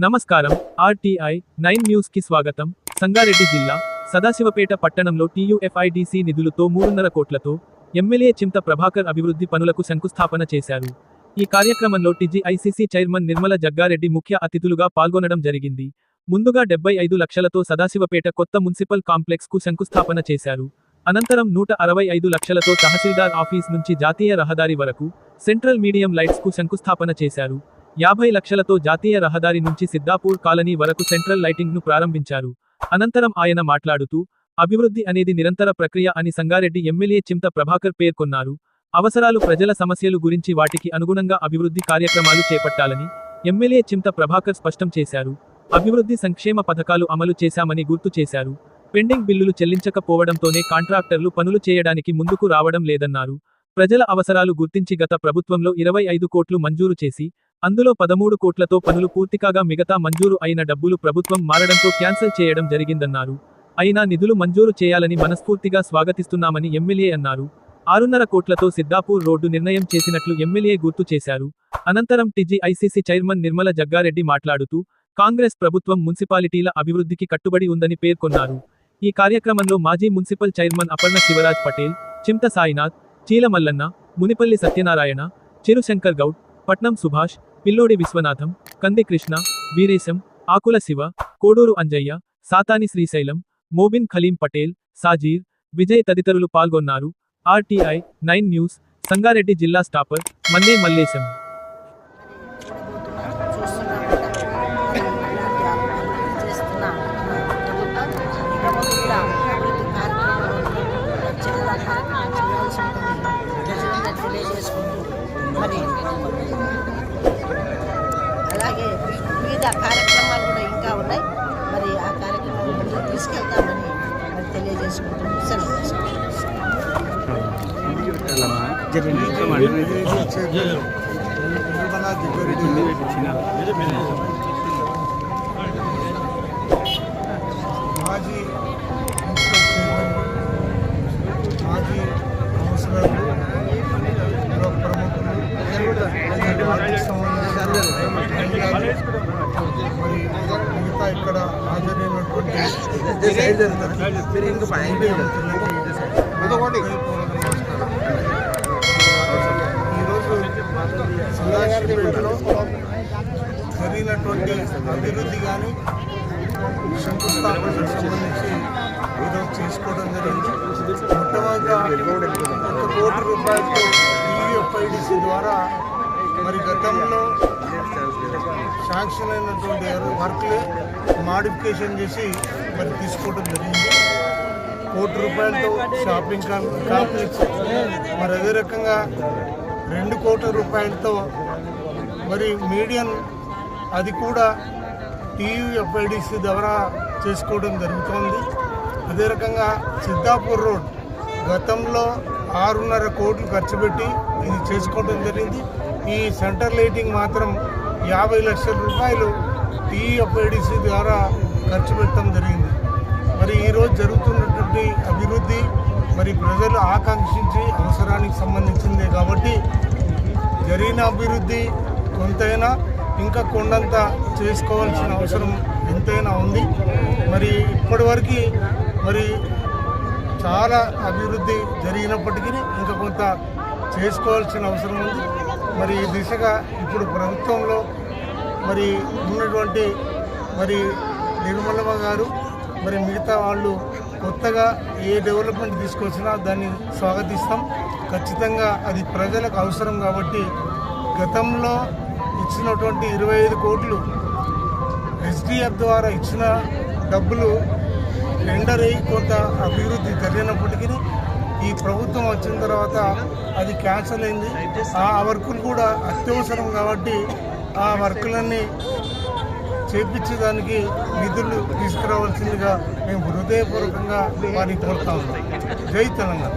నమస్కారం. RTI 9 news కి స్వాగతం. సంగారెడ్డి జిల్లా సదాశివపేట పట్టణంలో టీయూఎఫ్ఐడిసి నిధులతో 3.5 కోట్లతో ఎమ్మెల్యే చింత ప్రభాకర్ అభివృద్ధి పనులకు శంకుస్థాపన చేశారు. ఈ కార్యక్రమంలో టీజీఐసీసీ చైర్మన్ నిర్మల జగ్గారెడ్డి ముఖ్య అతిథులుగా పాల్గొనడం జరిగింది. ముందుగా 75 లక్షలతో సదాశివపేట కొత్త మున్సిపల్ కాంప్లెక్స్ కు శంకుస్థాపన చేశారు. అనంతరం 165 లక్షలతో తహసీల్దార్ ఆఫీస్ నుంచి జాతీయ రహదారి వరకు సెంట్రల్ మీడియం లైట్స్ కు శంకుస్థాపన చేశారు. 50 లక్షలతో జాతీయ రహదారి నుంచి సిద్దాపూర్ కాలనీ వరకు సెంట్రల్ లైటింగ్ ను ప్రారంభించారు. అనంతరం ఆయన మాట్లాడుతూ, అభివృద్ధి అనేది నిరంతర ప్రక్రియ అని సంగారెడ్డి ఎమ్మెల్యే చింత ప్రభాకర్ పేర్కొన్నారు. అవసరాలు ప్రజల సమస్యలు గురించి వాటికి అనుగుణంగా అభివృద్ధి కార్యక్రమాలు చేపట్టాలని ఎమ్మెల్యే చింత ప్రభాకర్ స్పష్టం చేశారు. అభివృద్ధి సంక్షేమ పథకాలు అమలు చేశామని గుర్తు చేశారు. పెండింగ్ బిల్లులు చెల్లించకపోవడంతోనే కాంట్రాక్టర్లు పనులు చేయడానికి ముందుకు రావడం లేదన్నారు. ప్రజల అవసరాలు గుర్తించి గత ప్రభుత్వంలో 25 కోట్లు మంజూరు చేసి, అందులో 13 కోట్లతో పనులు పూర్తికాగా మిగతా మంజూరు అయిన డబ్బులు ప్రభుత్వం మారడంతో క్యాన్సిల్ చేయడం జరిగిందన్నారు. అయినా నిధులు మంజూరు చేయాలని మనస్ఫూర్తిగా స్వాగతిస్తున్నామని ఎమ్మెల్యే అన్నారు. 6.5 కోట్లతో సిద్దాపూర్ రోడ్డు నిర్ణయం చేసినట్లు ఎమ్మెల్యే గుర్తు చేశారు. అనంతరం టీజీఐసీసీ చైర్మన్ నిర్మల జగ్గారెడ్డి మాట్లాడుతూ, కాంగ్రెస్ ప్రభుత్వం మున్సిపాలిటీల అభివృద్ధికి కట్టుబడి ఉందని పేర్కొన్నారు. ఈ కార్యక్రమంలో మాజీ మున్సిపల్ చైర్మన్ అపర్ణ శివరాజ్ పటేల్, చింత సాయినాథ్, చీల మల్లన్న, మునిపల్లి సత్యనారాయణ, చిరుశంకర్ గౌడ్, పట్నం సుభాష్, పిల్లోడి విశ్వనాథం, కంది కృష్ణ, వీరేశం, ఆకుల శివ, కోడూరు అంజయ్య, సాతాని శ్రీశైలం, మోబిన్ ఖలీం పటేల్, సాజీర్, విజయ్ తదితరులు పాల్గొన్నారు. ఆర్టీఐ 9 న్యూస్ సంగారెడ్డి జిల్లా స్టాపర్ మన్నే మల్లేశం. మరి అలాగే వివిధ కార్యక్రమాలు కూడా ఇంకా ఉన్నాయి. మరి ఆ కార్యక్రమాలు ముందుకు తీసుకెళ్తామని మరి తెలియజేసుకుంటున్నాం. మాజీ కౌన్సిలర్లు, ప్రముఖులు, ఆర్థిక సంబంధించిన మరి మిగతా ఇక్కడ హాజరైనటువంటి ఈరోజు సదాశివపేటలో జరిగినటువంటి అభివృద్ధి కానీ శంకుస్థాపనకు సంబంధించి ఈరోజు చేసుకోవడం జరిగింది. మొట్టమొదటిగా 1 కోటి రూపాయలతో టీయూఎఫ్ఐడిసి ద్వారా మరి గతంలో శాంక్షన్ అయినటువంటి వర్క్లే మాడిఫికేషన్ చేసి మరి తీసుకోవడం జరిగింది. 1 కోటి రూపాయలతో షాపింగ్ కాంప్లెక్స్, మరి అదే రకంగా 2 కోట్ల రూపాయలతో మరి మీడియం, అది కూడా టీయూఎఫ్ఐడిసి ద్వారా చేసుకోవడం జరుగుతోంది. అదే రకంగా సిద్దాపూర్ రోడ్ గతంలో 6.5 కోట్లు ఖర్చు పెట్టి ఇది చేసుకోవడం జరిగింది. ఈ సెంటర్ లైటింగ్ మాత్రం 50 లక్షల రూపాయలు టీయూఎఫ్ఐడిసి ద్వారా ఖర్చు పెట్టడం జరిగింది. మరి ఈరోజు జరుగుతున్నటువంటి అభివృద్ధి మరి ప్రజలు ఆకాంక్షించి అవసరానికి సంబంధించిందే కాబట్టి జరిగిన అభివృద్ధి కొంతైనా ఇంకా కొండంత చేసుకోవాల్సిన అవసరం ఎంతైనా ఉంది. మరి ఇప్పటివరకు మరి చాలా అభివృద్ధి జరిగినప్పటికీ ఇంకా కొంత చేసుకోవాల్సిన అవసరం ఉంది. మరి ఈ దిశగా ఇప్పుడు ప్రభుత్వంలో మరి ఉన్నటువంటి మరి నిర్మలమ్మ గారు మరి మిగతా వాళ్ళు కొత్తగా ఏ డెవలప్మెంట్ తీసుకొచ్చినా దాన్ని స్వాగతిస్తాం. ఖచ్చితంగా అది ప్రజలకు అవసరం కాబట్టి గతంలో ఇచ్చినటువంటి 25 కోట్లు ఎస్డిఎఫ్ ద్వారా ఇచ్చిన డబ్బులు టెండర్ అయ్యి కొంత అభివృద్ధి జరిగినప్పటికీ ఈ ప్రభుత్వం వచ్చిన తర్వాత అది క్యాన్సిల్ అయింది. ఆ వర్కులు కూడా అత్యవసరం కాబట్టి ఆ వర్కులన్నీ చేపించేదానికి నిధులు తీసుకురావాల్సిందిగా మేము హృదయపూర్వకంగా వారిని కోరుతాము. జై తెలంగాణ.